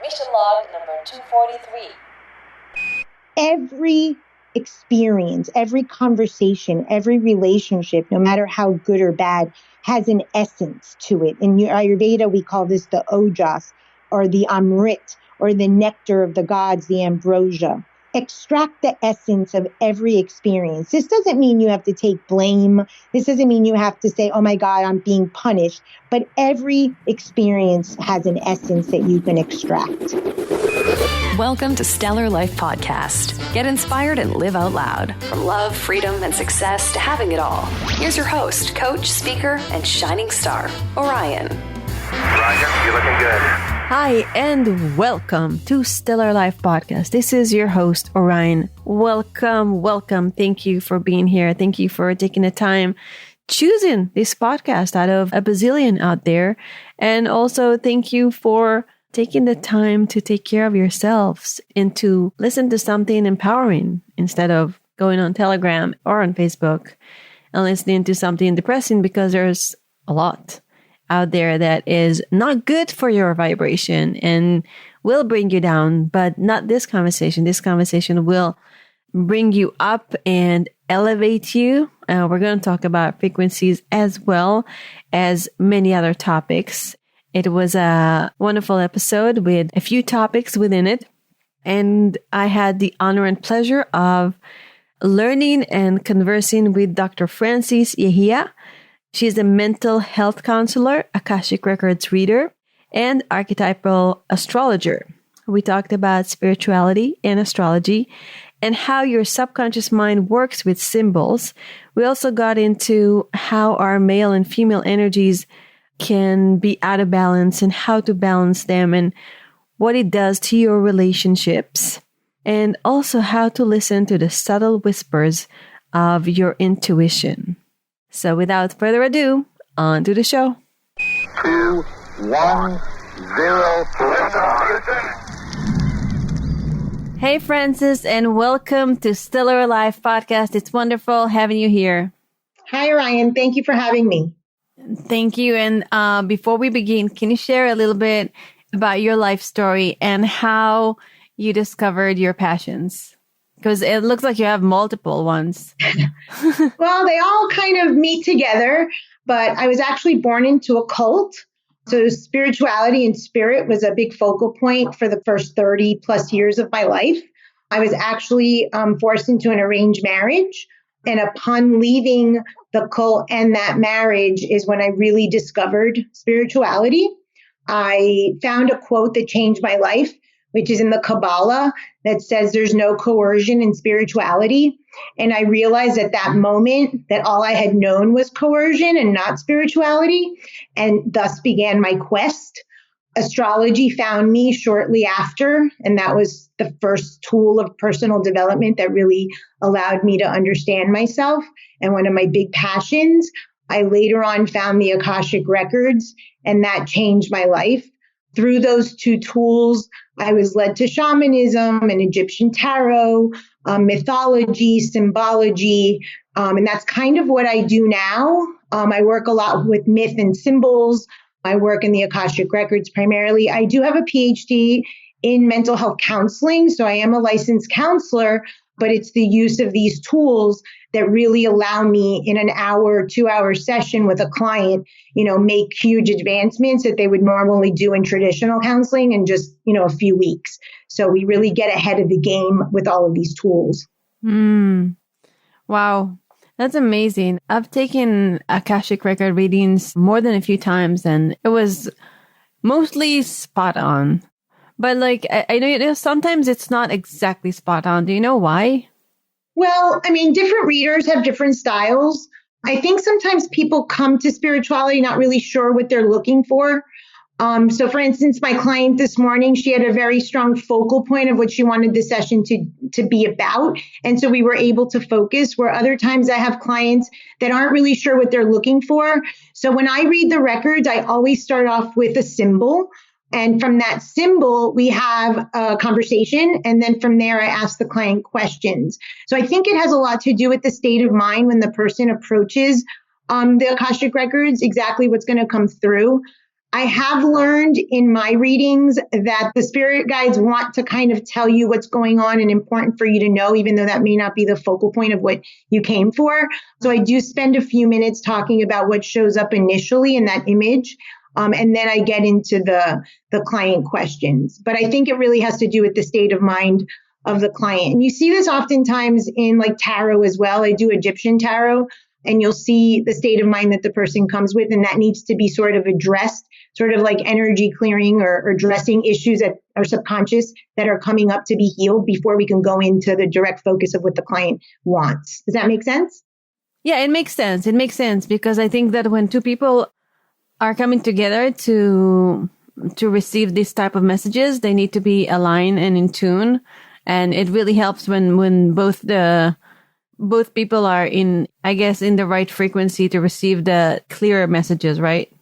Mission log number 243. Every experience, every conversation, every relationship, no matter how good or bad, has an essence to it. In Ayurveda, we call this the ojas, or the amrit, or the nectar of the gods, the ambrosia. Extract the essence of every experience. This doesn't mean you have to take blame. This doesn't mean you have to say, oh my God, I'm being punished. But every experience has an essence that you can extract. Welcome to Stellar Life Podcast. Get inspired and live out loud. From love, freedom, and success to having it all. Here's your host, coach, speaker, and shining star, Orion. Roger, you're looking good. Hi, and welcome to Stellar Life Podcast. This is your host, Orion. Welcome. Thank you for being here. Thank you for taking the time choosing this podcast out of a bazillion out there. And also thank you for taking the time to take care of yourselves and to listen to something empowering instead of going on Telegram or on Facebook and listening to something depressing, because there's a lot out there that is not good for your vibration and will bring you down, but not this conversation. This conversation will bring you up and elevate you. We're going to talk about frequencies as well as many other topics. It was a wonderful episode with a few topics within it. And I had the honor and pleasure of learning and conversing with Dr. Frances Yahia. She's a mental health counselor, Akashic records reader, and archetypal astrologer. We talked about spirituality and astrology and how your subconscious mind works with symbols. We also got into how our male and female energies can be out of balance and how to balance them and what it does to your relationships, and also how to listen to the subtle whispers of your intuition. So without further ado, on to the show. 2, 1, 0. Hey, Frances, and welcome to Stellar Life Podcast. It's wonderful having you here. Hi, Orion. Thank you for having me. Thank you. And before we begin, can you share a little bit about your life story and how you discovered your passions? Because it looks like you have multiple ones. Well, they all kind of meet together, but I was actually born into a cult. So spirituality and spirit was a big focal point for the first 30 plus years of my life. I was actually forced into an arranged marriage. And upon leaving the cult and that marriage is when I really discovered spirituality. I found a quote that changed my life, which is in the Kabbalah, that says there's no coercion in spirituality. And I realized at that moment that all I had known was coercion and not spirituality, and thus began my quest. Astrology found me shortly after, and that was the first tool of personal development that really allowed me to understand myself. And one of my big passions, I later on found the Akashic records, and that changed my life. Through those two tools, I was led to shamanism and Egyptian tarot, mythology, symbology, and that's kind of what I do now. I work a lot with myth and symbols. I work in the Akashic records primarily. I do have a Ph.D. in mental health counseling, so I am a licensed counselor, but it's the use of these tools that really allow me in an hour, 2-hour session with a client, make huge advancements that they would normally do in traditional counseling in just, a few weeks. So we really get ahead of the game with all of these tools. Wow. That's amazing. I've taken Akashic record readings more than a few times, and it was mostly spot on. But I know sometimes it's not exactly spot on. Do you know why? Well, different readers have different styles. I think sometimes people come to spirituality not really sure what they're looking for. So for instance, my client this morning, she had a very strong focal point of what she wanted the session to be about. And so we were able to focus, where other times I have clients that aren't really sure what they're looking for. So when I read the records, I always start off with a symbol. And from that symbol, we have a conversation. And then from there, I ask the client questions. So I think it has a lot to do with the state of mind when the person approaches the Akashic records, exactly what's going to come through. I have learned in my readings that the spirit guides want to kind of tell you what's going on and important for you to know, even though that may not be the focal point of what you came for. So I do spend a few minutes talking about what shows up initially in that image. And then I get into the client questions. But I think it really has to do with the state of mind of the client. And you see this oftentimes in like tarot as well. I do Egyptian tarot, and you'll see the state of mind that the person comes with, and that needs to be sort of addressed, sort of like energy clearing or addressing issues that are subconscious that are coming up to be healed before we can go into the direct focus of what the client wants. Does that make sense? Yeah, it makes sense. It makes sense because I think that when two people are coming together to receive this type of messages, they need to be aligned and in tune. And it really helps when both people are in the right frequency to receive the clearer messages, right?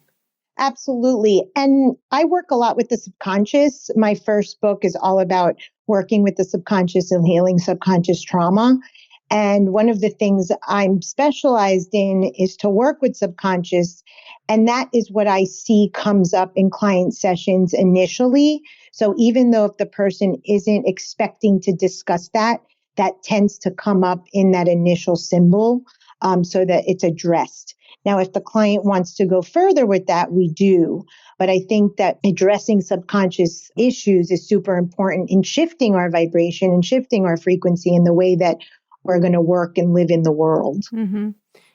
Absolutely. And I work a lot with the subconscious. My first book is all about working with the subconscious and healing subconscious trauma. And one of the things I'm specialized in is to work with subconscious. And that is what I see comes up in client sessions initially. So even though if the person isn't expecting to discuss that tends to come up in that initial symbol so that it's addressed. Now, if the client wants to go further with that, we do. But I think that addressing subconscious issues is super important in shifting our vibration and shifting our frequency in the way that we're going to work and live in the world. Mm-hmm.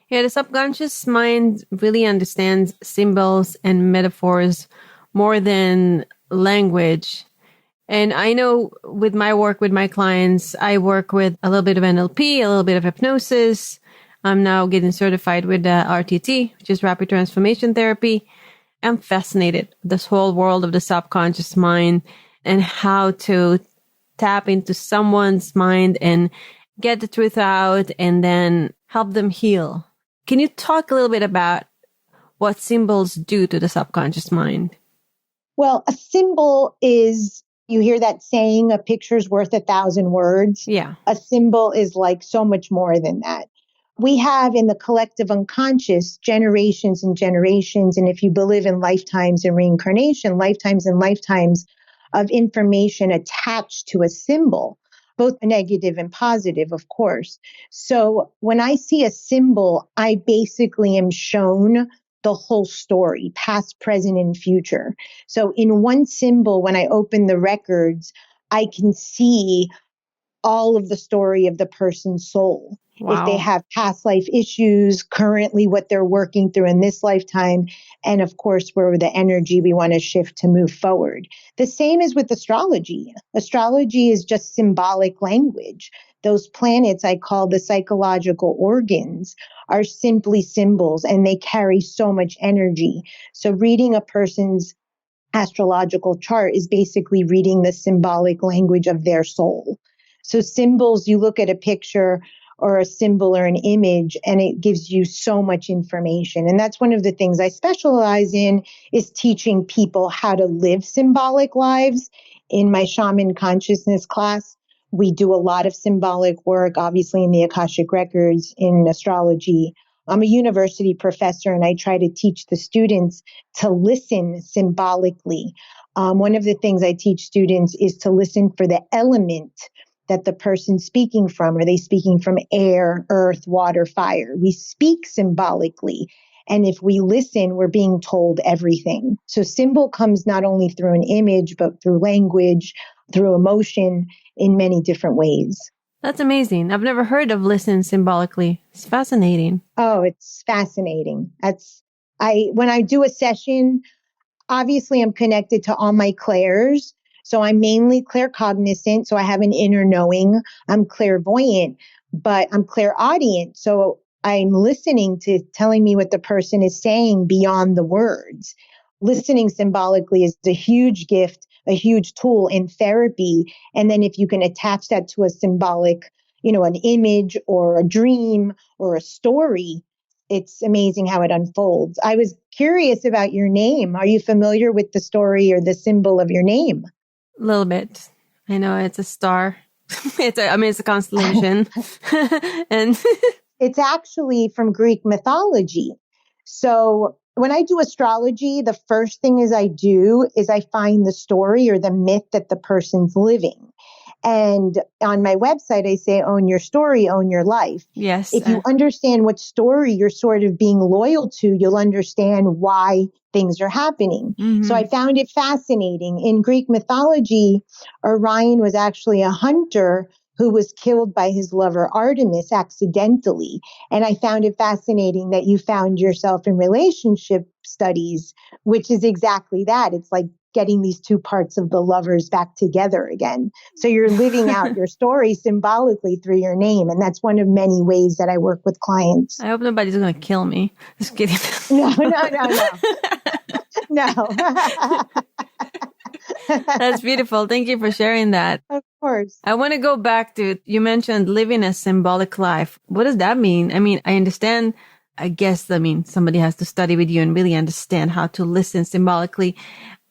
Yeah, the subconscious mind really understands symbols and metaphors more than language. And I know with my work with my clients, I work with a little bit of NLP, a little bit of hypnosis. I'm now getting certified with RTT, which is rapid transformation therapy. I'm fascinated with this whole world of the subconscious mind and how to tap into someone's mind and get the truth out and then help them heal. Can you talk a little bit about what symbols do to the subconscious mind? Well, a symbol is, you hear that saying, a picture's worth 1,000 words. Yeah. A symbol is like so much more than that. We have in the collective unconscious generations and generations. And if you believe in lifetimes and reincarnation, lifetimes and lifetimes of information attached to a symbol, both negative and positive, of course. So when I see a symbol, I basically am shown the whole story, past, present, and future. So in one symbol, when I open the records, I can see all of the story of the person's soul. Wow. If they have past life issues, currently what they're working through in this lifetime, and of course, where the energy we want to shift to move forward. The same is with astrology. Astrology is just symbolic language. Those planets I call the psychological organs are simply symbols, and they carry so much energy. So reading a person's astrological chart is basically reading the symbolic language of their soul. So symbols, you look at a picture or a symbol or an image, and it gives you so much information. And that's one of the things I specialize in, is teaching people how to live symbolic lives. In my shaman consciousness class, we do a lot of symbolic work, obviously in the Akashic records, in astrology. I'm a university professor, and I try to teach the students to listen symbolically. One of the things I teach students is to listen for the element that the person's speaking from. Are they speaking from air, earth, water, fire? We speak symbolically. And if we listen, we're being told everything. So symbol comes not only through an image, but through language, through emotion, in many different ways. That's amazing. I've never heard of listen symbolically. It's fascinating. Oh, it's fascinating. When I do a session, obviously I'm connected to all my clairs. So I'm mainly claircognizant. So I have an inner knowing. I'm clairvoyant, but I'm clairaudient. So I'm listening to telling me what the person is saying beyond the words. Listening symbolically is a huge gift, a huge tool in therapy. And then if you can attach that to a symbolic, an image or a dream or a story, it's amazing how it unfolds. I was curious about your name. Are you familiar with the story or the symbol of your name? A little bit. I know it's a star. It's a constellation. And it's actually from Greek mythology. So when I do astrology, the first thing I find the story or the myth that the person's living. And on my website, I say, own your story, own your life. Yes. If you understand what story you're sort of being loyal to, you'll understand why things are happening. Mm-hmm. So I found it fascinating. In Greek mythology, Orion was actually a hunter who was killed by his lover Artemis accidentally. And I found it fascinating that you found yourself in relationship studies, which is exactly that. It's like getting these two parts of the lovers back together again. So you're living out your story symbolically through your name. And that's one of many ways that I work with clients. I hope nobody's going to kill me. Just kidding. No. No. That's beautiful. Thank you for sharing that. Of course. I want to go back to, you mentioned living a symbolic life. What does that mean? I mean, I understand, somebody has to study with you and really understand how to listen symbolically.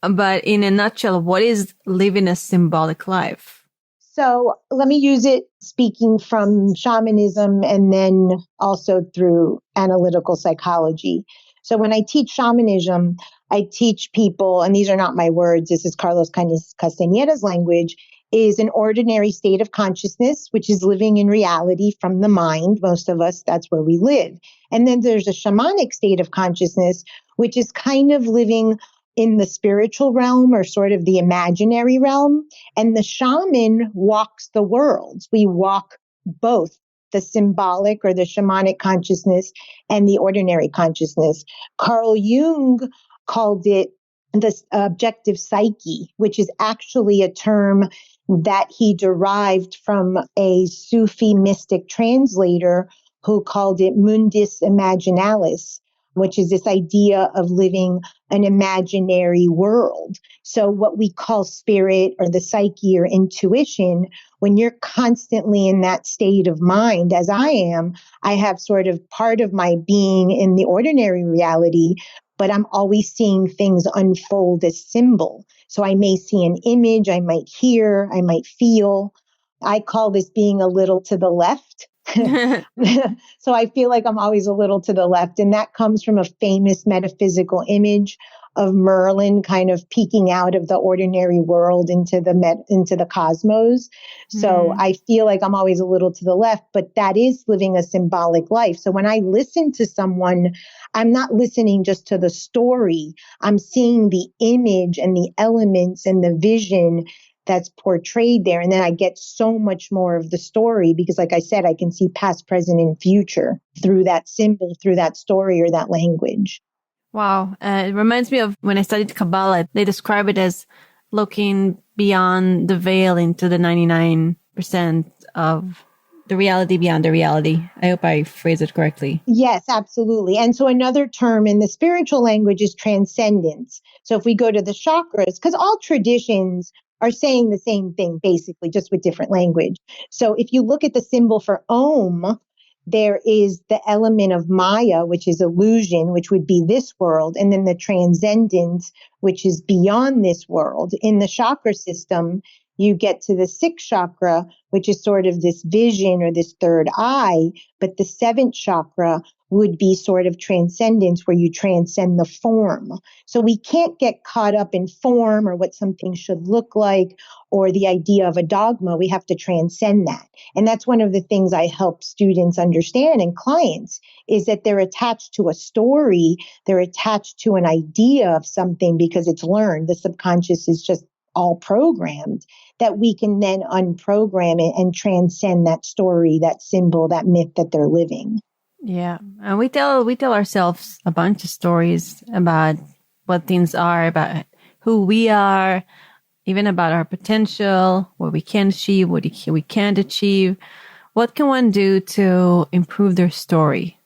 But in a nutshell, what is living a symbolic life? So let me use it speaking from shamanism and then also through analytical psychology. So when I teach shamanism, I teach people, and these are not my words, this is Carlos Castañeda's language, is an ordinary state of consciousness, which is living in reality from the mind. Most of us, that's where we live. And then there's a shamanic state of consciousness, which is kind of living in the spiritual realm or sort of the imaginary realm. And the shaman walks the worlds. We walk both the symbolic or the shamanic consciousness and the ordinary consciousness. Carl Jung called it the objective psyche, which is actually a term that he derived from a Sufi mystic translator who called it mundus imaginalis, which is this idea of living an imaginary world. So what we call spirit or the psyche or intuition, when you're constantly in that state of mind, as I am, I have sort of part of my being in the ordinary reality, but I'm always seeing things unfold as symbol. So I may see an image, I might hear, I might feel. I call this being a little to the left. So I feel like I'm always a little to the left. And that comes from a famous metaphysical image of Merlin kind of peeking out of the ordinary world into the cosmos. So I feel like I'm always a little to the left, but that is living a symbolic life. So when I listen to someone, I'm not listening just to the story. I'm seeing the image and the elements and the vision that's portrayed there. And then I get so much more of the story because, like I said, I can see past, present, and future through that symbol, through that story or that language. Wow. It reminds me of when I studied Kabbalah, they describe it as looking beyond the veil into the 99% of the reality beyond the reality. I hope I phrased it correctly. Yes, absolutely. And so another term in the spiritual language is transcendence. So if we go to the chakras, because all traditions are saying the same thing, basically, just with different language. So if you look at the symbol for Om, there is the element of Maya, which is illusion, which would be this world, and then the transcendence, which is beyond this world. In the chakra system, you get to the sixth chakra, which is sort of this vision or this third eye, but the seventh chakra would be sort of transcendence where you transcend the form. So we can't get caught up in form or what something should look like or the idea of a dogma. We have to transcend that. And that's one of the things I help students understand and clients is that they're attached to a story. They're attached to an idea of something because it's learned. The subconscious is just all programmed, that we can then unprogram it and transcend that story, that symbol, that myth that they're living. Yeah. And we tell ourselves a bunch of stories about what things are, about who we are, even about our potential, what we can achieve, what we can't achieve. What can one do to improve their story?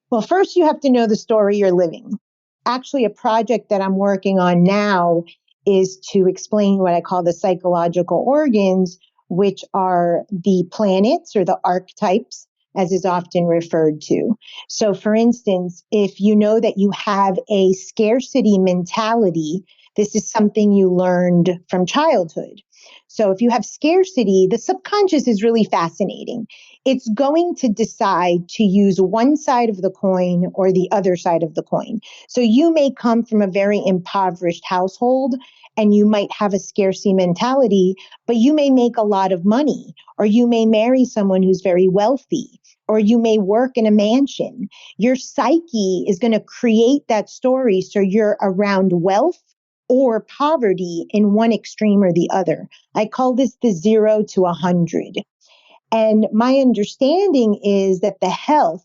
Well, first you have to know the story you're living. Actually, a project that I'm working on now is to explain what I call the psychological organs, which are the planets or the archetypes, as is often referred to. So for instance, if you know that you have a scarcity mentality, This is something you learned from childhood. So if you have scarcity, the subconscious is really fascinating. It's going to decide to use one side of the coin or the other side of the coin. So you may come from a very impoverished household and you might have a scarcity mentality, but you may make a lot of money, or you may marry someone who's very wealthy, or you may work in a mansion. Your psyche is going to create that story so you're around wealth or poverty in one extreme or the other. I call this the 0 to 100. And my understanding is that the health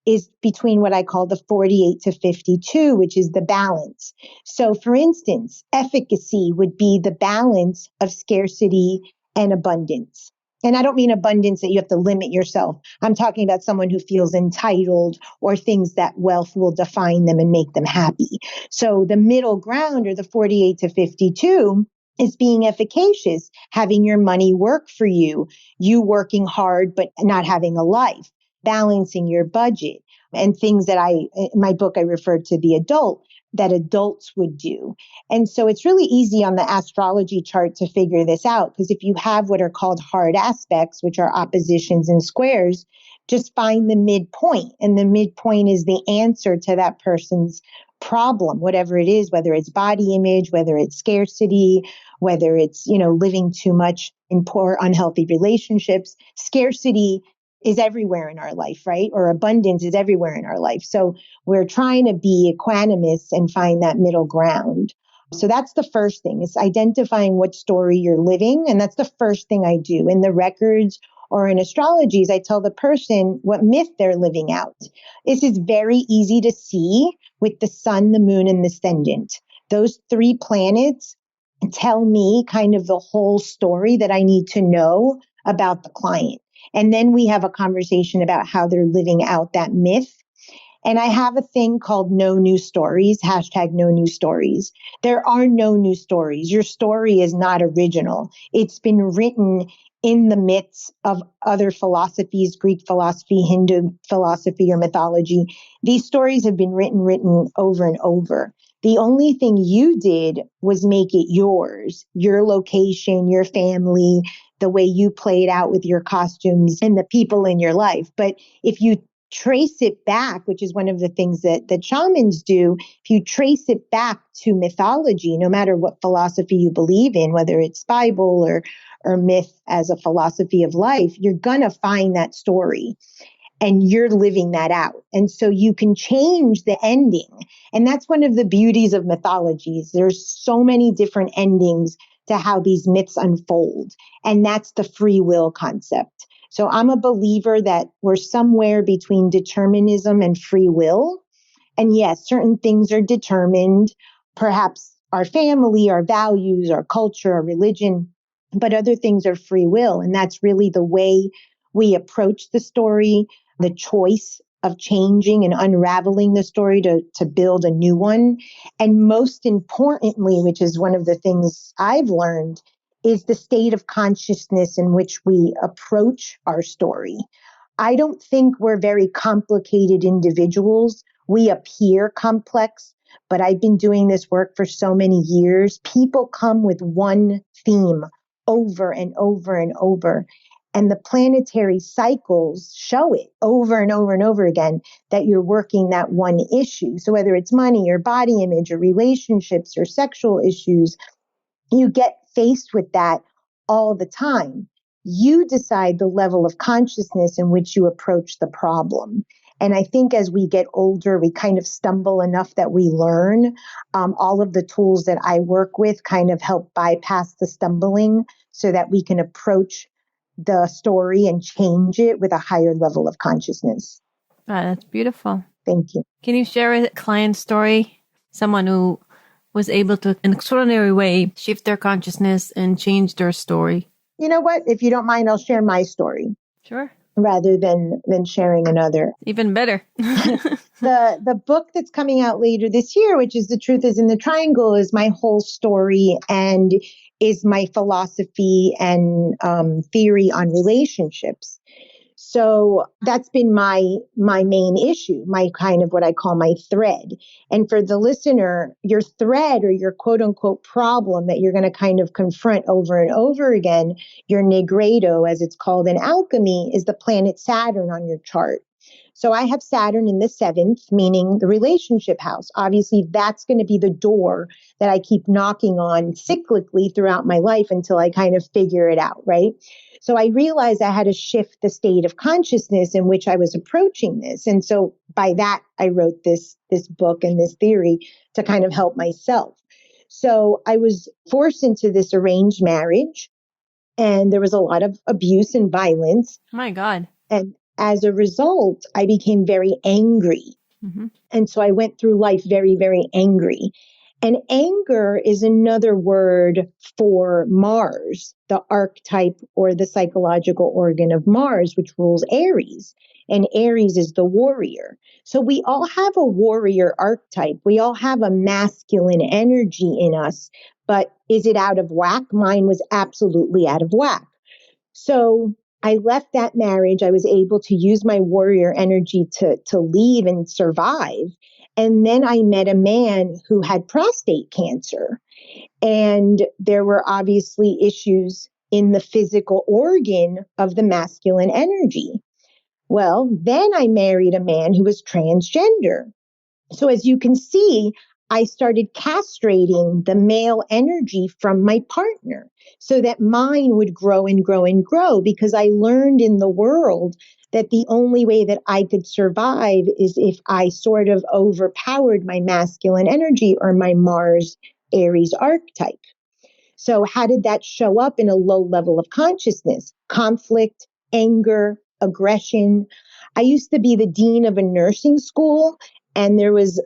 is between what I call the 48 to 52, which is the balance. So for instance, efficacy would be the balance of scarcity and abundance. And I don't mean abundance that you have to limit yourself. I'm talking about someone who feels entitled or thinks that wealth will define them and make them happy. So the middle ground, or the 48 to 52, is being efficacious, having your money work for you, you working hard but not having a life, balancing your budget, and things that in my book, I referred to the adult, that adults would do. And so it's really easy on the astrology chart to figure this out, because if you have what are called hard aspects, which are oppositions and squares, just find the midpoint. And the midpoint is the answer to that person's problem, whatever it is, whether it's body image, whether it's scarcity, whether it's, living too much in poor, unhealthy relationships. Scarcity is everywhere in our life, right? Or abundance is everywhere in our life. So we're trying to be equanimous and find that middle ground. So that's the first thing, is identifying what story you're living. And that's the first thing I do in the records or in astrologies. I tell the person what myth they're living out. This is very easy to see with the sun, the moon, and the ascendant. Those 3 planets tell me kind of the whole story that I need to know about the client. And then we have a conversation about how they're living out that myth. And I have a thing called no new stories, hashtag no new stories. There are no new stories. Your story is not original. It's been written in the myths of other philosophies, Greek philosophy, Hindu philosophy, or mythology. These stories have been written over and over. The only thing you did was make it yours, your location, your family, the way you played out with your costumes and the people in your life. But if you trace it back, which is one of the things that shamans do, if you trace it back to mythology, no matter what philosophy you believe in, whether it's Bible or myth as a philosophy of life, you're going to find that story. And you're living that out. And so you can change the ending. And that's one of the beauties of mythologies. There's so many different endings to how these myths unfold. And that's the free will concept. So I'm a believer that we're somewhere between determinism and free will. And yes, certain things are determined, perhaps our family, our values, our culture, our religion, but other things are free will. And that's really the way we approach the story, the choice of changing and unraveling the story to build a new one. And most importantly, which is one of the things I've learned, is the state of consciousness in which we approach our story. I don't think we're very complicated individuals. We appear complex, but I've been doing this work for so many years. People come with one theme over and over and over. And the planetary cycles show it over and over and over again that you're working that one issue. So whether it's money or body image or relationships or sexual issues, you get faced with that all the time. You decide the level of consciousness in which you approach the problem. And I think as we get older, we kind of stumble enough that we learn. All of the tools that I work with kind of help bypass the stumbling so that we can approach the story and change it with a higher level of consciousness. Wow, that's beautiful. Thank you. Can you share a client story? Someone who was able to, in an extraordinary way, shift their consciousness and change their story? You know what? If you don't mind, I'll share my story. Sure. Rather than sharing another. Even better. The book that's coming out later this year, which is The Truth is in the Triangle, is my whole story and is my philosophy and theory on relationships. So that's been my main issue, my kind of what I call my thread. And for the listener, your thread or your quote unquote problem that you're going to kind of confront over and over again, your negredo, as it's called in alchemy, is the planet Saturn on your chart. So I have Saturn in the 7th, meaning the relationship house. Obviously, that's going to be the door that I keep knocking on cyclically throughout my life until I kind of figure it out, right? So I realized I had to shift the state of consciousness in which I was approaching this. And so by that, I wrote this book and this theory to kind of help myself. So I was forced into this arranged marriage, and there was a lot of abuse and violence. My God. And as a result, I became very angry. Mm-hmm. And so I went through life very, very angry. And anger is another word for Mars, the archetype or the psychological organ of Mars, which rules Aries. And Aries is the warrior. So we all have a warrior archetype. We all have a masculine energy in us. But is it out of whack? Mine was absolutely out of whack. So I left that marriage. I was able to use my warrior energy to leave and survive. And then I met a man who had prostate cancer. And there were obviously issues in the physical organ of the masculine energy. Well, then I married a man who was transgender. So as you can see, I started castrating the male energy from my partner so that mine would grow and grow and grow, because I learned in the world that the only way that I could survive is if I sort of overpowered my masculine energy or my Mars Aries archetype. So how did that show up in a low level of consciousness? Conflict, anger, aggression. I used to be the dean of a nursing school, and there was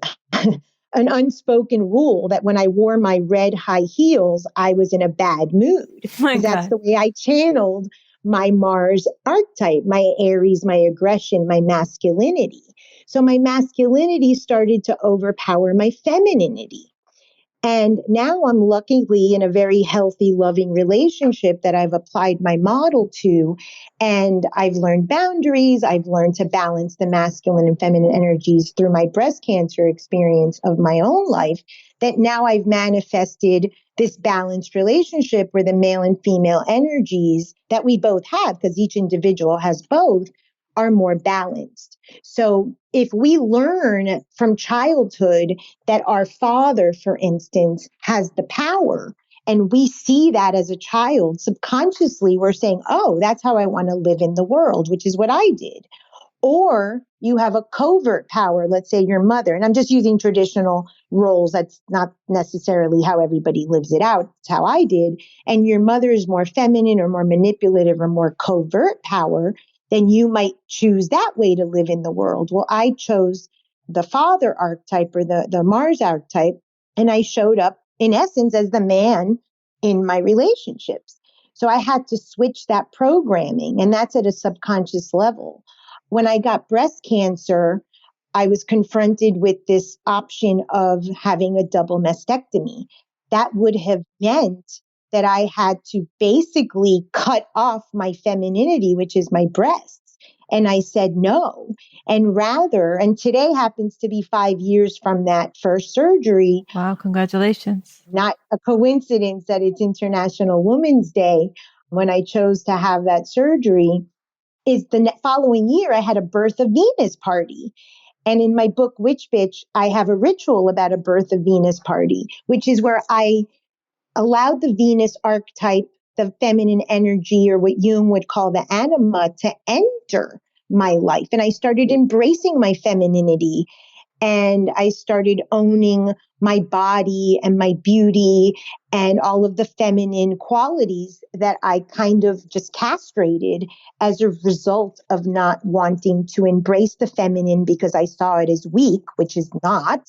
an unspoken rule that when I wore my red high heels, I was in a bad mood. That's the way I channeled my Mars archetype, my Aries, my aggression, my masculinity. So my masculinity started to overpower my femininity. And now I'm luckily in a very healthy, loving relationship that I've applied my model to. And I've learned boundaries. I've learned to balance the masculine and feminine energies through my breast cancer experience of my own life, that now I've manifested this balanced relationship where the male and female energies that we both have, because each individual has both, are more balanced. So if we learn from childhood that our father, for instance, has the power, and we see that as a child, subconsciously we're saying, oh, that's how I want to live in the world, which is what I did. Or you have a covert power, let's say your mother, and I'm just using traditional roles. That's not necessarily how everybody lives it out. It's how I did. And your mother is more feminine or more manipulative or more covert power, then you might choose that way to live in the world. Well, I chose the father archetype or the Mars archetype, and I showed up in essence as the man in my relationships. So I had to switch that programming, and that's at a subconscious level. When I got breast cancer, I was confronted with this option of having a double mastectomy. That would have meant that I had to basically cut off my femininity, which is my breasts. And I said no. And today happens to be 5 years from that first surgery. Wow, congratulations. Not a coincidence that it's International Women's Day when I chose to have that surgery. Is the following year, I had a birth of Venus party. And in my book, Witch Bitch, I have a ritual about a birth of Venus party, which is where I allowed the Venus archetype, the feminine energy, or what Jung would call the anima, to enter my life. And I started embracing my femininity, and I started owning my body and my beauty and all of the feminine qualities that I kind of just castrated as a result of not wanting to embrace the feminine because I saw it as weak, which is not.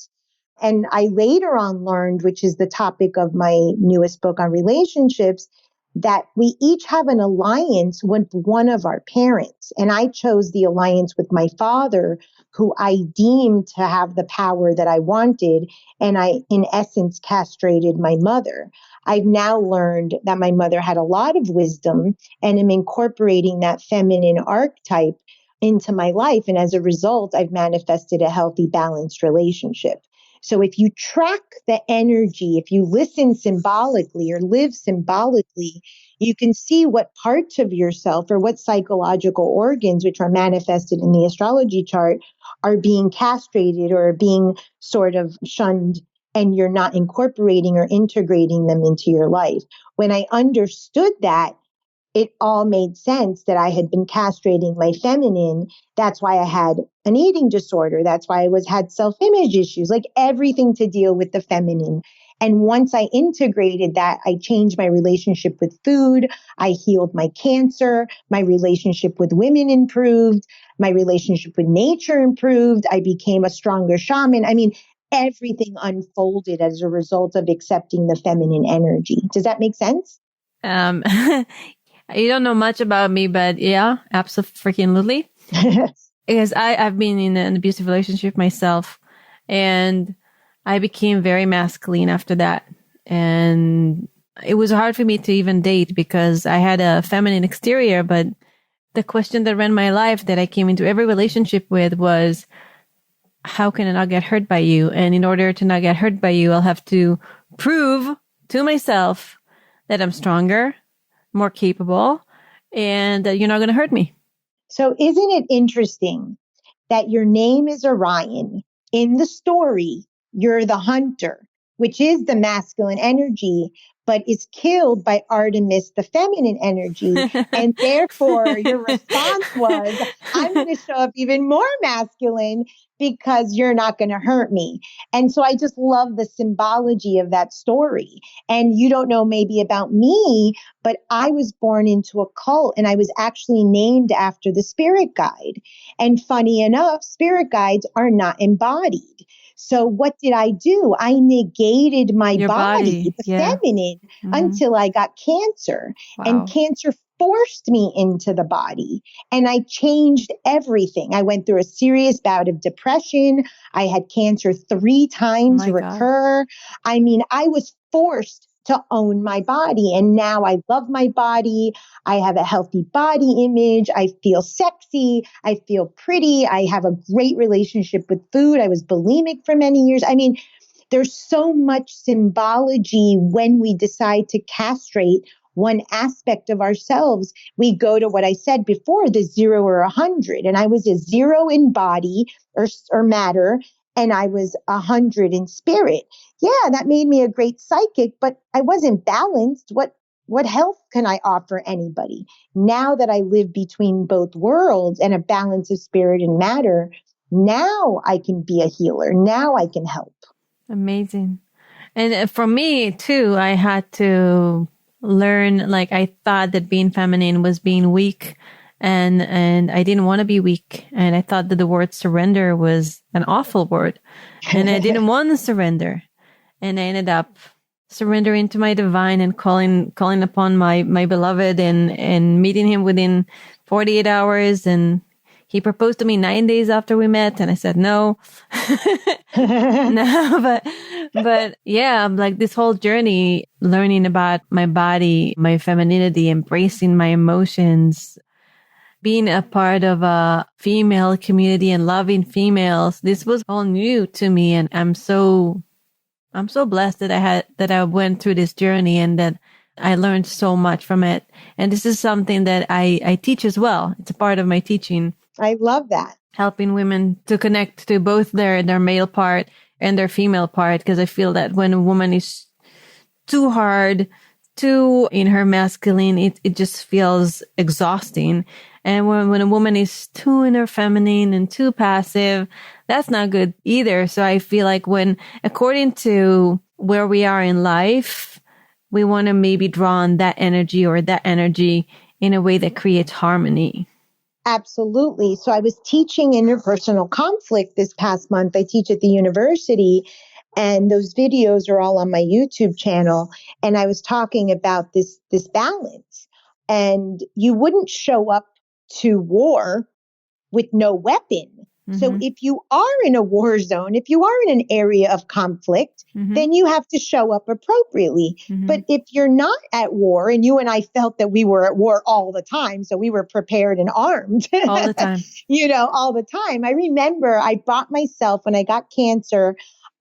And I later on learned, which is the topic of my newest book on relationships, that we each have an alliance with one of our parents. And I chose the alliance with my father, who I deemed to have the power that I wanted. And I, in essence, castrated my mother. I've now learned that my mother had a lot of wisdom and am incorporating that feminine archetype into my life. And as a result, I've manifested a healthy, balanced relationship. So if you track the energy, if you listen symbolically or live symbolically, you can see what parts of yourself or what psychological organs, which are manifested in the astrology chart, are being castrated or being sort of shunned, and you're not incorporating or integrating them into your life. When I understood that, it all made sense that I had been castrating my feminine. That's why I had an eating disorder. That's why I had self-image issues, like everything to deal with the feminine. And once I integrated that, I changed my relationship with food. I healed my cancer. My relationship with women improved. My relationship with nature improved. I became a stronger shaman. I mean, everything unfolded as a result of accepting the feminine energy. Does that make sense? You don't know much about me, but yeah, absolutely. Because I've been in an abusive relationship myself, and I became very masculine after that. And it was hard for me to even date because I had a feminine exterior, but the question that ran my life that I came into every relationship with was, how can I not get hurt by you? And in order to not get hurt by you, I'll have to prove to myself that I'm stronger, more capable, and that you're not going to hurt me. So isn't it interesting that your name is Orion? In the story, you're the hunter, which is the masculine energy, but is killed by Artemis, the feminine energy. And therefore, your response was, I'm going to show up even more masculine because you're not going to hurt me. And so I just love the symbology of that story. And you don't know maybe about me, but I was born into a cult, and I was actually named after the spirit guide. And funny enough, spirit guides are not embodied. So what did I do? I negated my body, the feminine, until I got cancer. Wow. And cancer forced me into the body, and I changed everything. I went through a serious bout of depression. I had cancer 3 times recur. I mean, I was forced to own my body. And now I love my body. I have a healthy body image. I feel sexy. I feel pretty. I have a great relationship with food. I was bulimic for many years. I mean, there's so much symbology when we decide to castrate one aspect of ourselves. We go to what I said before, the 0 or 100. And I was a 0 in body or matter, and I was 100 in spirit. Yeah, that made me a great psychic, but I wasn't balanced. What health can I offer anybody? Now that I live between both worlds and a balance of spirit and matter, now I can be a healer. Now I can help. Amazing. And for me too, I had to learn, like, I thought that being feminine was being weak, and I didn't want to be weak. And I thought that the word surrender was an awful word, and I didn't want to surrender. And I ended up surrendering to my divine and calling upon my beloved and meeting him within 48 hours. And he proposed to me 9 days after we met, and I said no. No, but yeah, like this whole journey, learning about my body, my femininity, embracing my emotions, being a part of a female community and loving females, this was all new to me. And I'm so blessed that I went through this journey and that I learned so much from it. And this is something that I teach as well. It's a part of my teaching. I love that. Helping women to connect to both their male part and their female part. Because I feel that when a woman is too hard, too in her masculine, it just feels exhausting. And when a woman is too in her feminine and too passive, that's not good either. So I feel like according to where we are in life, we want to maybe draw on that energy or that energy in a way that creates harmony. Absolutely. So I was teaching interpersonal conflict this past month. I teach at the university. And those videos are all on my YouTube channel. And I was talking about this balance. And you wouldn't show up to war with no weapon. So if you are in a war zone, if you are in an area of conflict, then you have to show up appropriately. But if you're not at war, and you and I felt that we were at war all the time, so we were prepared and armed all the time, all the time. I remember I bought myself, when I got cancer,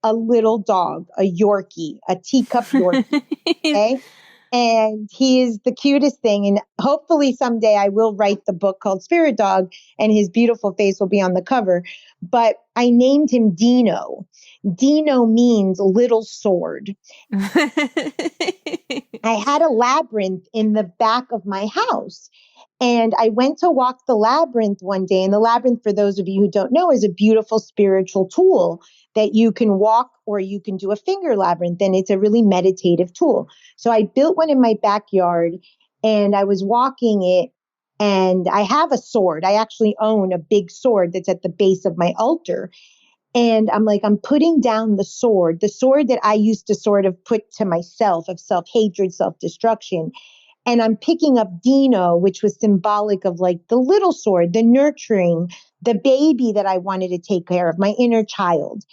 a little dog, a Yorkie, a teacup Yorkie. Okay. And he is the cutest thing. And hopefully someday I will write the book called Spirit Dog, and his beautiful face will be on the cover. But I named him Dino. Dino means little sword. I had a labyrinth in the back of my house. And I went to walk the labyrinth one day. And the labyrinth, for those of you who don't know, is a beautiful spiritual tool that you can walk, or you can do a finger labyrinth. And it's a really meditative tool. So I built one in my backyard, and I was walking it, and I have a sword. I actually own a big sword that's at the base of my altar. And I'm like, I'm putting down the sword that I used to sort of put to myself, of self-hatred, self-destruction. And I'm picking up Dino, which was symbolic of like the little sword, the nurturing, the baby that I wanted to take care of, my inner child.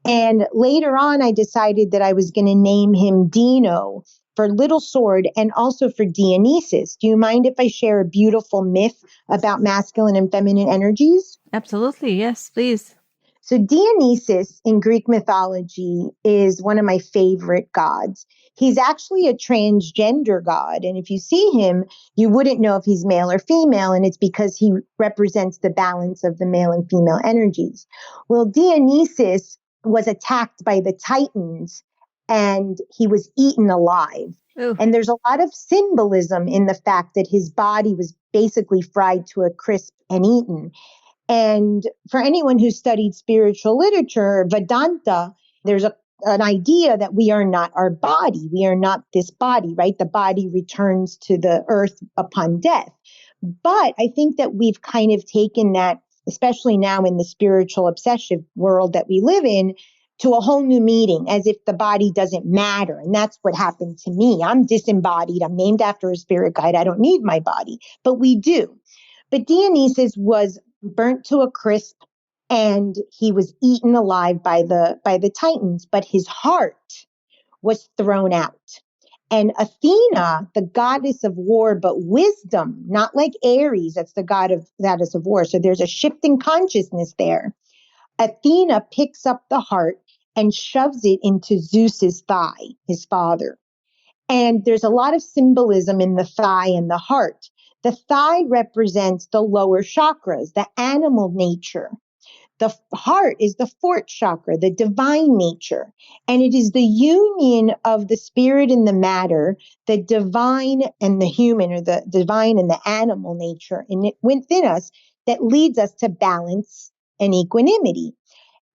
And later on, I decided that I was going to name him Dino for little sword, and also for Dionysus. Do you mind if I share a beautiful myth about masculine and feminine energies? Absolutely. Yes, please. So Dionysus in Greek mythology is one of my favorite gods. He's actually a transgender god. And if you see him, you wouldn't know if he's male or female. And it's because he represents the balance of the male and female energies. Well, Dionysus was attacked by the Titans, and he was eaten alive. Ooh. And there's a lot of symbolism in the fact that his body was basically fried to a crisp and eaten. And for anyone who studied spiritual literature, Vedanta, there's an idea that we are not our body. We are not this body, right? The body returns to the earth upon death. But I think that we've kind of taken that, especially now in the spiritual obsessive world that we live in, to a whole new meaning, as if the body doesn't matter. And that's what happened to me. I'm disembodied. I'm named after a spirit guide. I don't need my body, but we do. But Dionysus was burnt to a crisp, and he was eaten alive by the Titans, but his heart was thrown out. And Athena, the goddess of war, but wisdom, not like Ares, that's the goddess of war. So there's a shift in consciousness there. Athena picks up the heart and shoves it into Zeus's thigh, his father. And there's a lot of symbolism in the thigh and the heart. The thigh represents the lower chakras, the animal nature. The heart is the fourth chakra, the divine nature. And it is the union of the spirit and the matter, the divine and the human, or the divine and the animal nature within us, that leads us to balance and equanimity.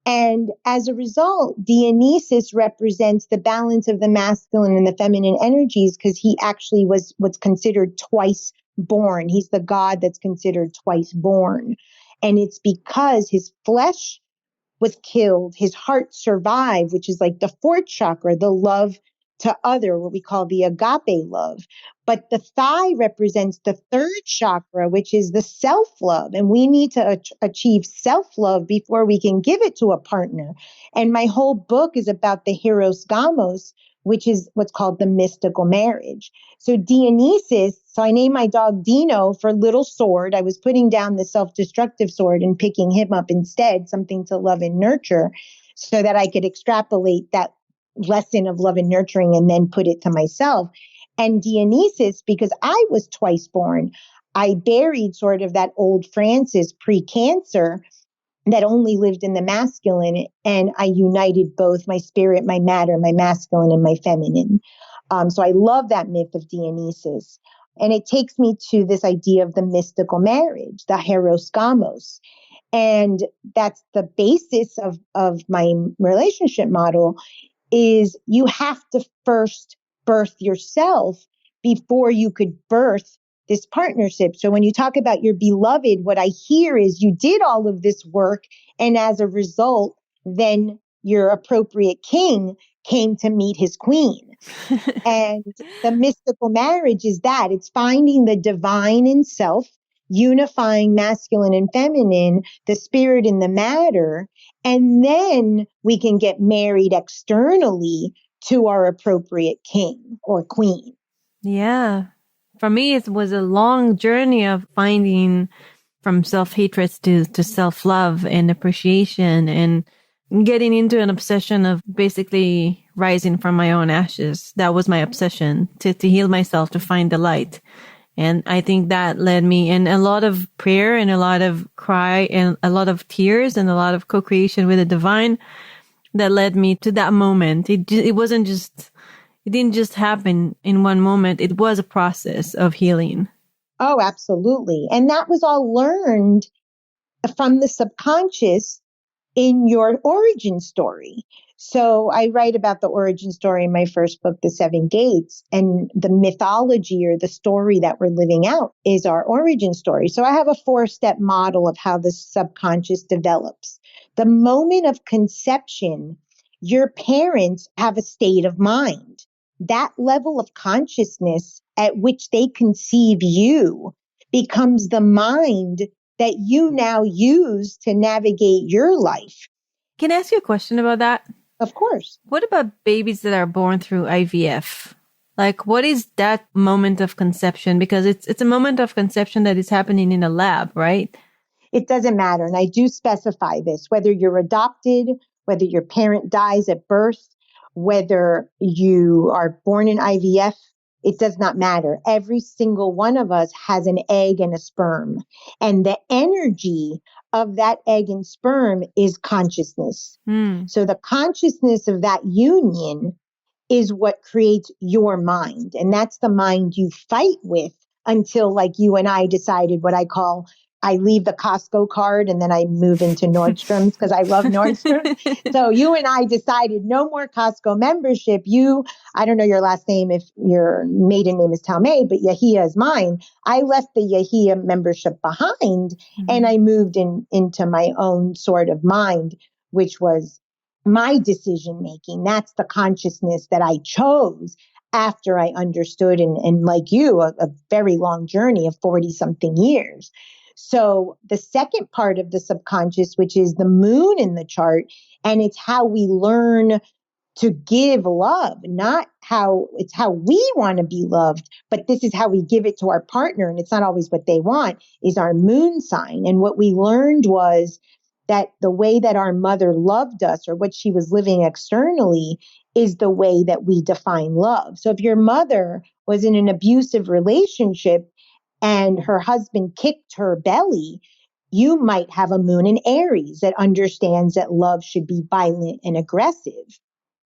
And as a result, Dionysus represents the balance of the masculine and the feminine energies, because he actually was what's considered twice born. He's the god that's considered twice born. And it's because his flesh was killed, his heart survived, which is like the fourth chakra, the love to other, what we call the agape love. But the thigh represents the third chakra, which is the self-love. And we need to achieve self-love before we can give it to a partner. And my whole book is about the Eros Gamos, which is what's called the mystical marriage. So Dionysus, so I named my dog Dino for little sword. I was putting down the self-destructive sword and picking him up instead, something to love and nurture, so that I could extrapolate that lesson of love and nurturing and then put it to myself. And Dionysus, because I was twice born, I buried sort of that old Frances pre-cancer that only lived in the masculine, and I united both my spirit, my matter, my masculine, and my feminine. So I love that myth of Dionysus. And it takes me to this idea of the mystical marriage, the Eros Gamos. And that's the basis of my relationship model, is you have to first birth yourself before you could birth this partnership. So when you talk about your beloved, what I hear is you did all of this work, and as a result, then your appropriate king came to meet his queen. And the mystical marriage is that it's finding the divine in self, unifying masculine and feminine, the spirit and the matter. And then we can get married externally to our appropriate king or queen. Yeah. For me, it was a long journey of finding from self-hatred to self-love and appreciation and getting into an obsession of basically rising from my own ashes. That was my obsession, to heal myself, to find the light. And I think that led me in a lot of prayer and a lot of cry and a lot of tears and a lot of co-creation with the divine that led me to that moment. It didn't just happen in one moment. It was a process of healing. Oh, absolutely. And that was all learned from the subconscious in your origin story. So I write about the origin story in my first book, The Seven Gates, and the mythology or the story that we're living out is our origin story. So I have a 4-step model of how the subconscious develops. The moment of conception, your parents have a state of mind. That level of consciousness at which they conceive you becomes the mind that you now use to navigate your life. Can I ask you a question about that? Of course. What about babies that are born through IVF? Like, what is that moment of conception? Because it's a moment of conception that is happening in a lab, right? It doesn't matter. And I do specify this, whether you're adopted, whether your parent dies at birth, whether you are born in IVF, it does not matter. Every single one of us has an egg and a sperm. And the energy of that egg and sperm is consciousness. So the consciousness of that union is what creates your mind. And that's the mind you fight with until, like you and I decided, what I leave the Costco card and then I move into Nordstrom's because I love Nordstrom. So you and I decided no more Costco membership. I don't know your last name if your maiden name is Talmay, but Yahia is mine. I left the Yahia membership behind and I moved into my own sort of mind, which was my decision making. That's the consciousness that I chose after I understood and like you, a very long journey of 40 something years. So the second part of the subconscious, which is the moon in the chart, and it's how we learn to give love, it's how we want to be loved, but this is how we give it to our partner. And it's not always what they want, is our moon sign. And what we learned was that the way that our mother loved us or what she was living externally is the way that we define love. So if your mother was in an abusive relationship and her husband kicked her belly, you might have a moon in Aries that understands that love should be violent and aggressive.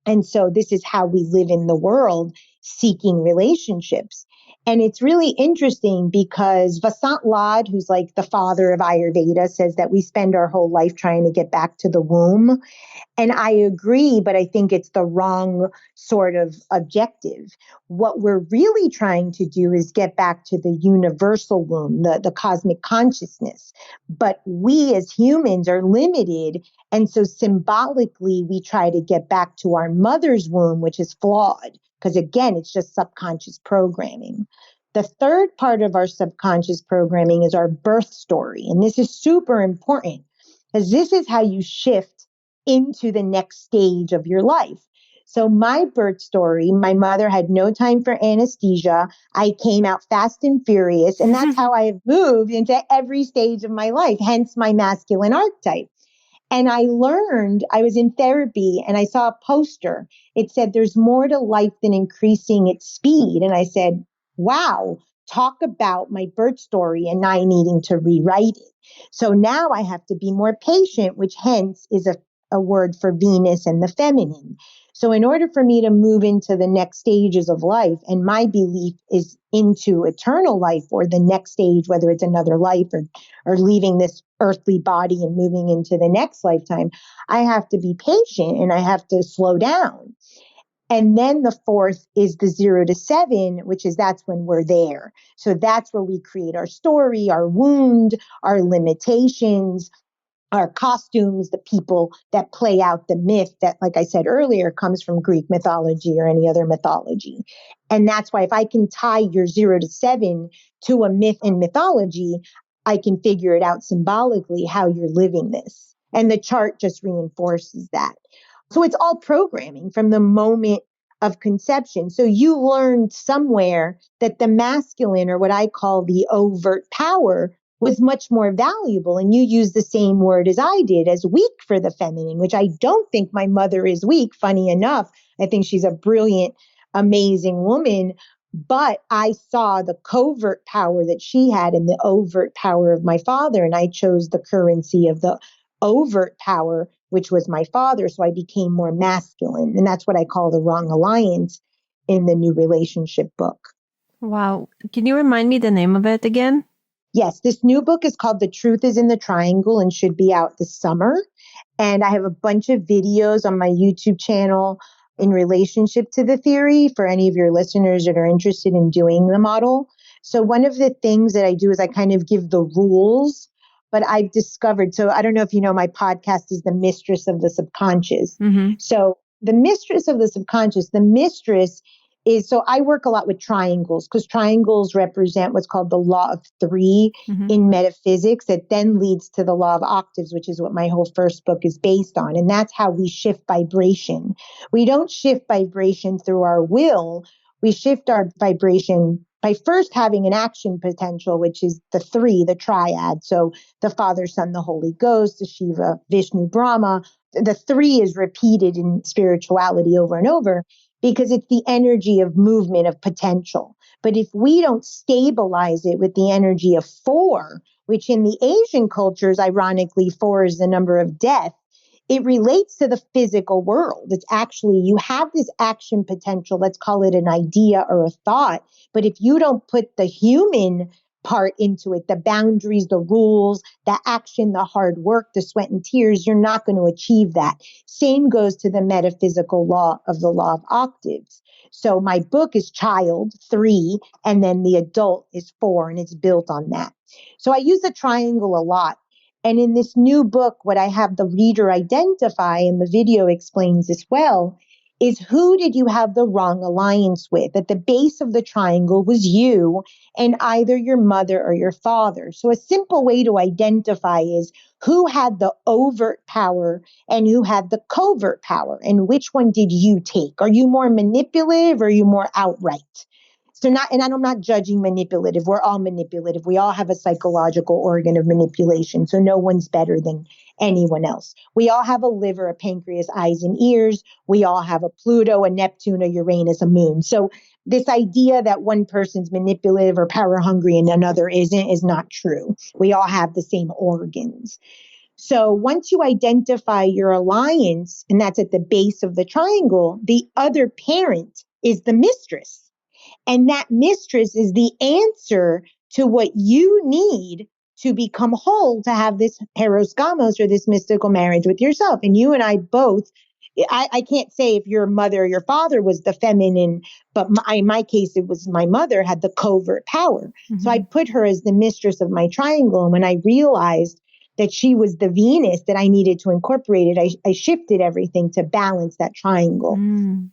And so this is how we live in the world, seeking relationships. And it's really interesting because Vasant Lad, who's like the father of Ayurveda, says that we spend our whole life trying to get back to the womb. And I agree, but I think it's the wrong sort of objective. What we're really trying to do is get back to the universal womb, the cosmic consciousness. But we as humans are limited. And so symbolically, we try to get back to our mother's womb, which is flawed. Because again, it's just subconscious programming. The third part of our subconscious programming is our birth story. And this is super important because this is how you shift into the next stage of your life. So my birth story, my mother had no time for anesthesia. I came out fast and furious. And that's how I have moved into every stage of my life, hence my masculine archetype. And I was in therapy and I saw a poster. It said, there's more to life than increasing its speed. And I said, wow, talk about my birth story and I needing to rewrite it. So now I have to be more patient, which hence is a word for Venus and the feminine. So in order for me to move into the next stages of life, and my belief is into eternal life or the next stage, whether it's another life or leaving this earthly body and moving into the next lifetime, I have to be patient and I have to slow down. And then the fourth is the 0 to 7, that's when we're there. So that's where we create our story, our wound, our limitations. our costumes, the people that play out the myth that, like I said earlier, comes from Greek mythology or any other mythology. And that's why if I can tie your 0 to 7 to a myth in mythology, I can figure it out symbolically how you're living this. And the chart just reinforces that. So it's all programming from the moment of conception. So you learned somewhere that the masculine, or what I call the overt power, was much more valuable. And you use the same word as I did, as weak for the feminine, which I don't think my mother is weak. Funny enough, I think she's a brilliant, amazing woman. But I saw the covert power that she had and the overt power of my father. And I chose the currency of the overt power, which was my father. So I became more masculine. And that's what I call the wrong alliance in the new relationship book. Wow. Can you remind me the name of it again? Yes, this new book is called The Truth is in the Triangle and should be out this summer. And I have a bunch of videos on my YouTube channel in relationship to the theory for any of your listeners that are interested in doing the model. So one of the things that I do is I kind of give the rules, but I've discovered, so I don't know if you know, my podcast is The Mistress of the Subconscious. Mm-hmm. So the mistress of the subconscious, the mistress is, so I work a lot with triangles because triangles represent what's called the law of 3 in metaphysics that then leads to the law of octaves, which is what my whole first book is based on. And that's how we shift vibration. We don't shift vibration through our will. We shift our vibration by first having an action potential, which is the 3, the triad. So the Father, Son, the Holy Ghost, the Shiva, Vishnu, Brahma. The 3 is repeated in spirituality over and over, because it's the energy of movement, of potential. But if we don't stabilize it with the energy of 4, which in the Asian cultures, ironically, 4 is the number of death, it relates to the physical world. It's actually, you have this action potential, let's call it an idea or a thought. But if you don't put the human part into it, the boundaries, the rules, the action, the hard work, the sweat and tears, you're not going to achieve that. Same goes to the metaphysical law of the law of octaves. So my book is child 3, and then the adult is 4, and it's built on that. So I use the triangle a lot. And in this new book, what I have the reader identify, and the video explains this well, is who did you have the wrong alliance with? At the base of the triangle was you and either your mother or your father. So a simple way to identify is who had the overt power and who had the covert power, and which one did you take? Are you more manipulative or are you more outright? So I'm not judging manipulative. We're all manipulative. We all have a psychological organ of manipulation. So no one's better than anyone else. We all have a liver, a pancreas, eyes and ears. We all have a Pluto, a Neptune, a Uranus, a moon. So this idea that one person's manipulative or power hungry and another isn't is not true. We all have the same organs. So once you identify your alliance, and that's at the base of the triangle, the other parent is the mistress. And that mistress is the answer to what you need to become whole, to have this heros gamos, or this mystical marriage with yourself. And you and I both, I can't say if your mother or your father was the feminine, but in my case, it was my mother had the covert power. Mm-hmm. So I put her as the mistress of my triangle. And when I realized that she was the Venus that I needed to incorporate it, I shifted everything to balance that triangle. Mm.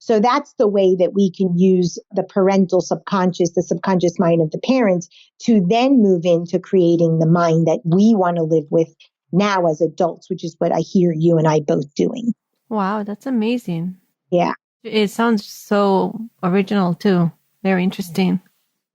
So that's the way that we can use the parental subconscious, the subconscious mind of the parents, to then move into creating the mind that we want to live with now as adults, which is what I hear you and I both doing. Wow, that's amazing. Yeah. It sounds so original too. Very interesting.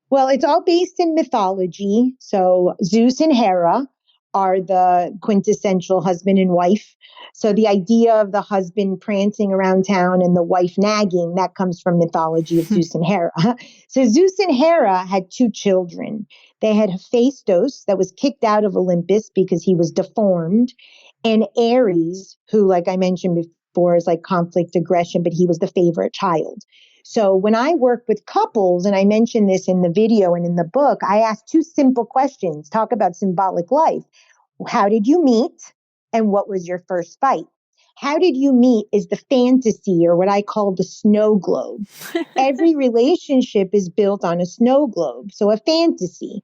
Well, it's all based in mythology. So Zeus and Hera are the quintessential husband and wife. So the idea of the husband prancing around town and the wife nagging, that comes from mythology of Zeus and Hera. So Zeus and Hera had 2 children. They had Hephaestus, that was kicked out of Olympus because he was deformed, and Ares, who, like I mentioned before, is like conflict, aggression, but he was the favorite child. So when I work with couples, and I mentioned this in the video and in the book, I ask 2 simple questions, talk about symbolic life. How did you meet? And what was your first fight? How did you meet is the fantasy, or what I call the snow globe. Every relationship is built on a snow globe. So a fantasy.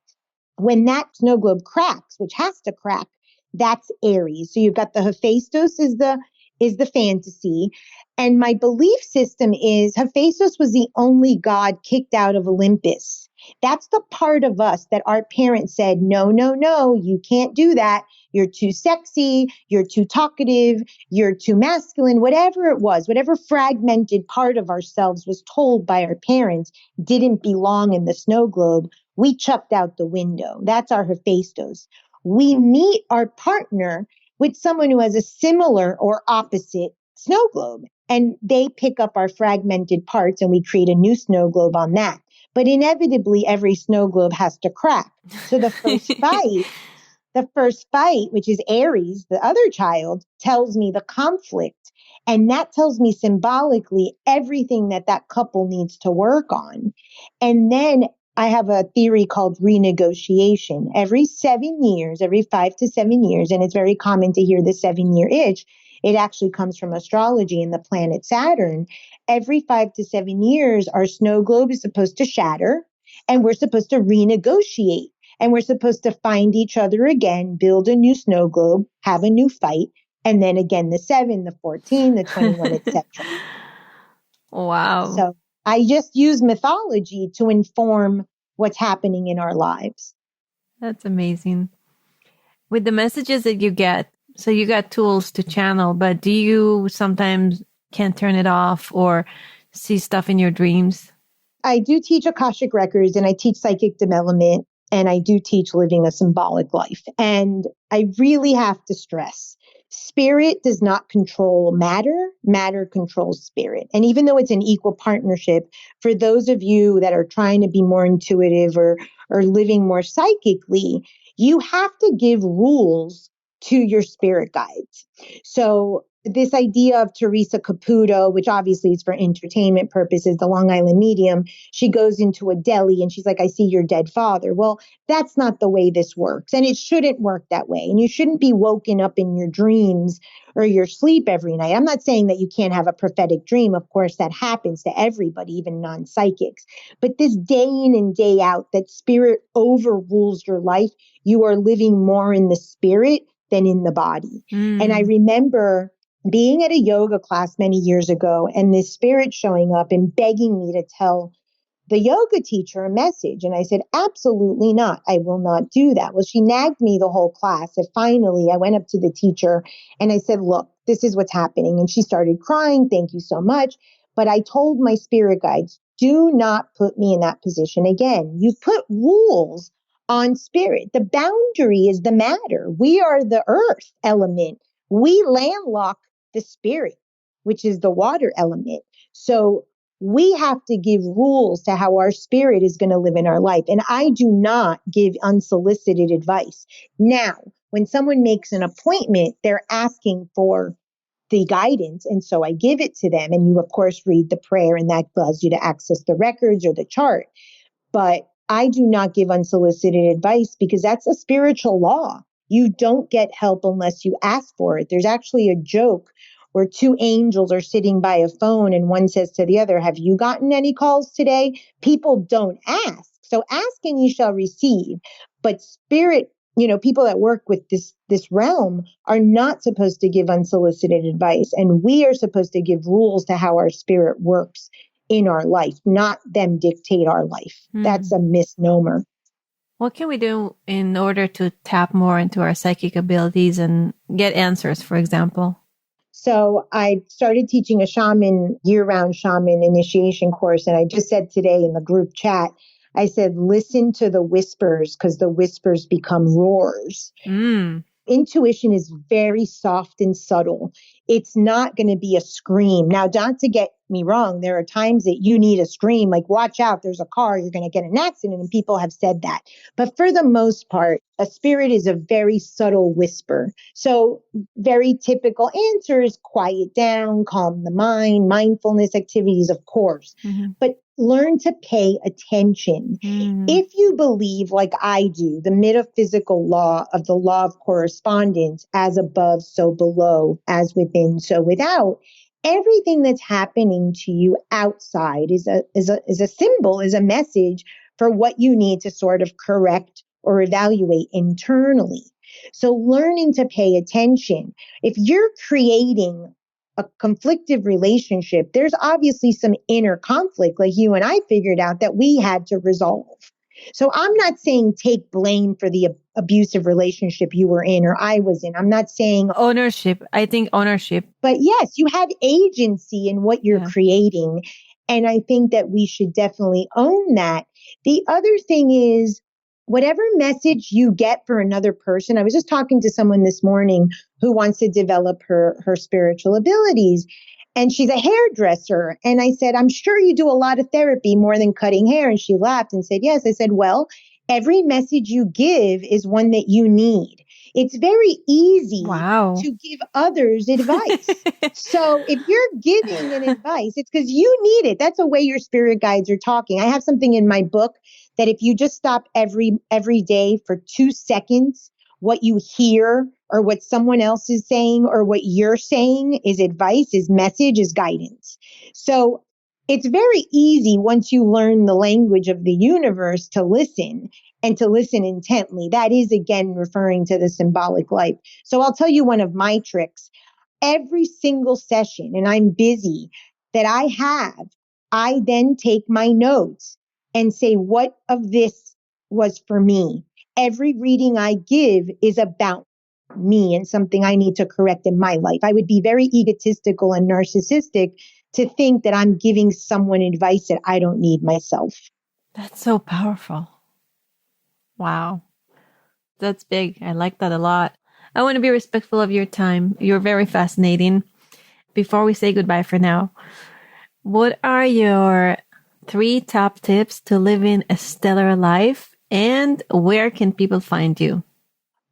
When that snow globe cracks, which has to crack, That's Aries. So you've got the Hephaestus is the fantasy. And my belief system is Hephaestus was the only god kicked out of Olympus. That's the part of us that our parents said, no, no, no, you can't do that. You're too sexy. You're too talkative. You're too masculine, whatever it was, whatever fragmented part of ourselves was told by our parents didn't belong in the snow globe. We chucked out the window. That's our Hephaestus. We meet our partner with someone who has a similar or opposite snow globe, and they pick up our fragmented parts and we create a new snow globe on that. But inevitably, every snow globe has to crack. So the first fight, which is Aries, the other child, tells me the conflict. And that tells me symbolically everything that couple needs to work on. And then I have a theory called renegotiation. Every 7 years, every 5 to 7 years, and it's very common to hear the 7-year itch. It actually comes from astrology and the planet Saturn. Every 5 to 7 years, our snow globe is supposed to shatter, and we're supposed to renegotiate. And we're supposed to find each other again, build a new snow globe, have a new fight, and then again the 7, the 14, the 21, etc. Wow. So I just use mythology to inform what's happening in our lives. That's amazing. With the messages that you get, so you got tools to channel, but do you sometimes can't turn it off or see stuff in your dreams? I do teach Akashic records and I teach psychic development and I do teach living a symbolic life. And I really have to stress, spirit does not control matter. Matter controls spirit. And even though it's an equal partnership, for those of you that are trying to be more intuitive or living more psychically, you have to give rules to your spirit guides. So this idea of Teresa Caputo, which obviously is for entertainment purposes, the Long Island medium, she goes into a deli and she's like, I see your dead father. Well, that's not the way this works. And it shouldn't work that way. And you shouldn't be woken up in your dreams or your sleep every night. I'm not saying that you can't have a prophetic dream. Of course, that happens to everybody, even non-psychics. But this day in and day out, that spirit overrules your life. You are living more in the spirit than in the body. And I remember being at a yoga class many years ago and this spirit showing up and begging me to tell the yoga teacher a message. And I said, absolutely not. I will not do that. Well, she nagged me the whole class. And finally, I went up to the teacher and I said, look, this is what's happening. And she started crying. Thank you so much. But I told my spirit guides, do not put me in that position again. You put rules on spirit. The boundary is the matter. We are the earth element. We landlock the spirit, which is the water element. So we have to give rules to how our spirit is going to live in our life. And I do not give unsolicited advice. Now, when someone makes an appointment, they're asking for the guidance. And so I give it to them. And you, of course, read the prayer and that allows you to access the records or the chart. But I do not give unsolicited advice because that's a spiritual law. You don't get help unless you ask for it. There's actually a joke where two angels are sitting by a phone and one says to the other, have you gotten any calls today? People don't ask. So ask and you shall receive. But spirit, people that work with this realm are not supposed to give unsolicited advice. And we are supposed to give rules to how our spirit works in our life, not them dictate our life. That's a misnomer. What can we do in order to tap more into our psychic abilities and get answers, for example? So I started teaching a year-round shaman initiation course. And I just said today in the group chat, I said, listen to the whispers because the whispers become roars. Intuition is very soft and subtle. It's not going to be a scream. Now, not to get me wrong, there are times that you need a scream, like watch out, there's a car, you're going to get an accident, and people have said that. But for the most part, a spirit is a very subtle whisper. So very typical answers, quiet down, calm the mind, mindfulness activities, of course. But learn to pay attention. If you believe, like I do, the metaphysical law of the law of correspondence, as above, so below, as within, so without, everything that's happening to you outside is a symbol, is a message for what you need to sort of correct or evaluate internally. So learning to pay attention. If you're creating a conflictive relationship, there's obviously some inner conflict, like you and I figured out, that we had to resolve. So I'm not saying take blame for the abusive relationship you were in or I was in. I'm not saying ownership. I think ownership. But yes, you have agency in what you're creating. And I think that we should definitely own that. The other thing is, whatever message you get for another person, I was just talking to someone this morning who wants to develop her spiritual abilities. And she's a hairdresser. And I said, I'm sure you do a lot of therapy more than cutting hair. And she laughed and said, yes. I said, well, every message you give is one that you need. It's very easy to give others advice. So if you're giving an advice, it's because you need it. That's the way your spirit guides are talking. I have something in my book that if you just stop every day for 2 seconds, what you hear or what someone else is saying or what you're saying is advice, is message, is guidance. So it's very easy once you learn the language of the universe to listen and to listen intently. That is, again, referring to the symbolic life. So I'll tell you one of my tricks. Every single session, and I'm busy, that I then take my notes and say, what of this was for me? Every reading I give is about me and something I need to correct in my life. I would be very egotistical and narcissistic to think that I'm giving someone advice that I don't need myself. That's so powerful. Wow. That's big. I like that a lot. I want to be respectful of your time. You're very fascinating. Before we say goodbye for now, what are your 3 top tips to living a stellar life, and where can people find you?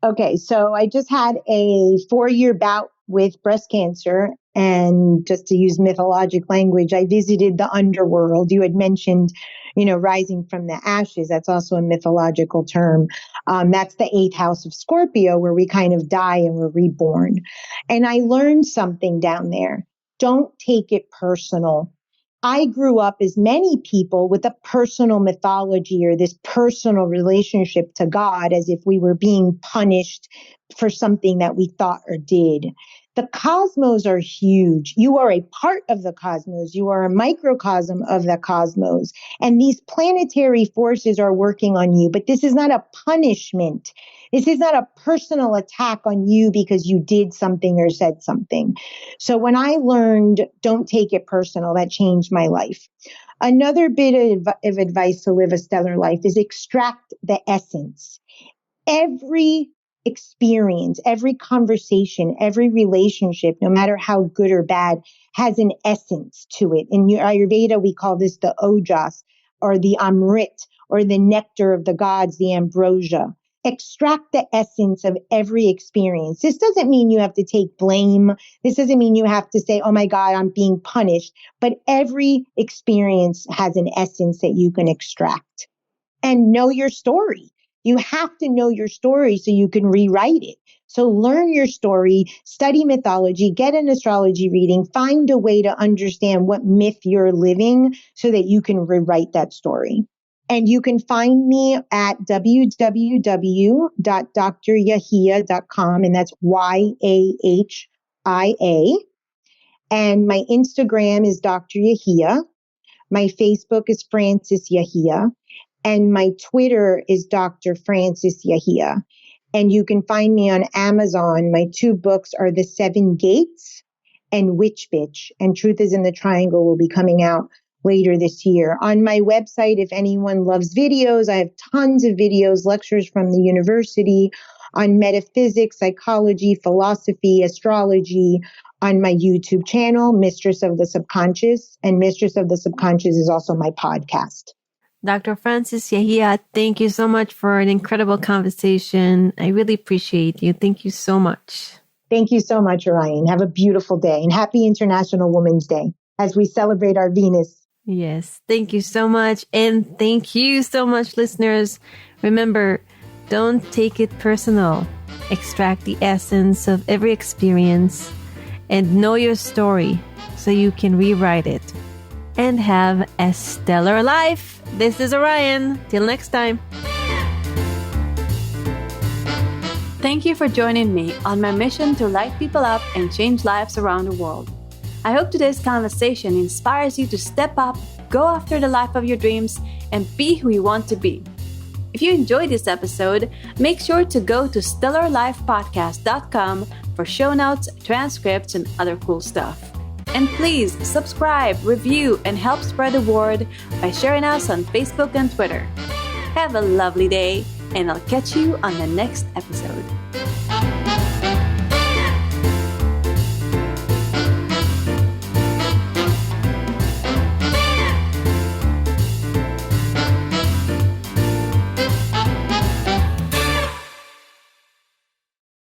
Okay, so I just had a 4-year bout with breast cancer. And just to use mythologic language, I visited the underworld. You had mentioned, rising from the ashes. That's also a mythological term. That's the 8th house of Scorpio, where we kind of die and we're reborn. And I learned something down there. Don't take it personal. I grew up, as many people, with a personal mythology or this personal relationship to God, as if we were being punished for something that we thought or did. The cosmos are huge. You are a part of the cosmos. You are a microcosm of the cosmos. And these planetary forces are working on you. But this is not a punishment. This is not a personal attack on you because you did something or said something. So when I learned, don't take it personal, that changed my life. Another bit of advice to live a stellar life is extract the essence. Every experience, every conversation, every relationship, no matter how good or bad, has an essence to it. In Ayurveda, we call this the ojas, or the amrit, or the nectar of the gods, the ambrosia. Extract the essence of every experience. This doesn't mean you have to take blame. This doesn't mean you have to say, oh my God, I'm being punished. But every experience has an essence that you can extract. And know your story. You have to know your story so you can rewrite it. So learn your story, study mythology, get an astrology reading, find a way to understand what myth you're living so that you can rewrite that story. And you can find me at www.dryahia.com, and that's YAHIA. And my Instagram is Dr. Yahia. My Facebook is Frances Yahia. And my Twitter is Dr. Frances Yahia. And you can find me on Amazon. My 2 books are The 7 Gates and Witch Bitch. And Truth is in the Triangle will be coming out later this year. On my website, if anyone loves videos, I have tons of videos, lectures from the university on metaphysics, psychology, philosophy, astrology, on my YouTube channel, Mistress of the Subconscious. And Mistress of the Subconscious is also my podcast. Dr. Frances Yahia, thank you so much for an incredible conversation. I really appreciate you. Thank you so much. Thank you so much, Orion. Have a beautiful day and happy International Women's Day as we celebrate our Venus. Yes, thank you so much. And thank you so much, listeners. Remember, don't take it personal. Extract the essence of every experience and know your story so you can rewrite it. And have a stellar life. This is Orion. Till next time. Thank you for joining me on my mission to light people up and change lives around the world. I hope today's conversation inspires you to step up, go after the life of your dreams, and be who you want to be. If you enjoyed this episode, make sure to go to stellarlifepodcast.com for show notes, transcripts, and other cool stuff. And please subscribe, review, and help spread the word by sharing us on Facebook and Twitter. Have a lovely day, and I'll catch you on the next episode.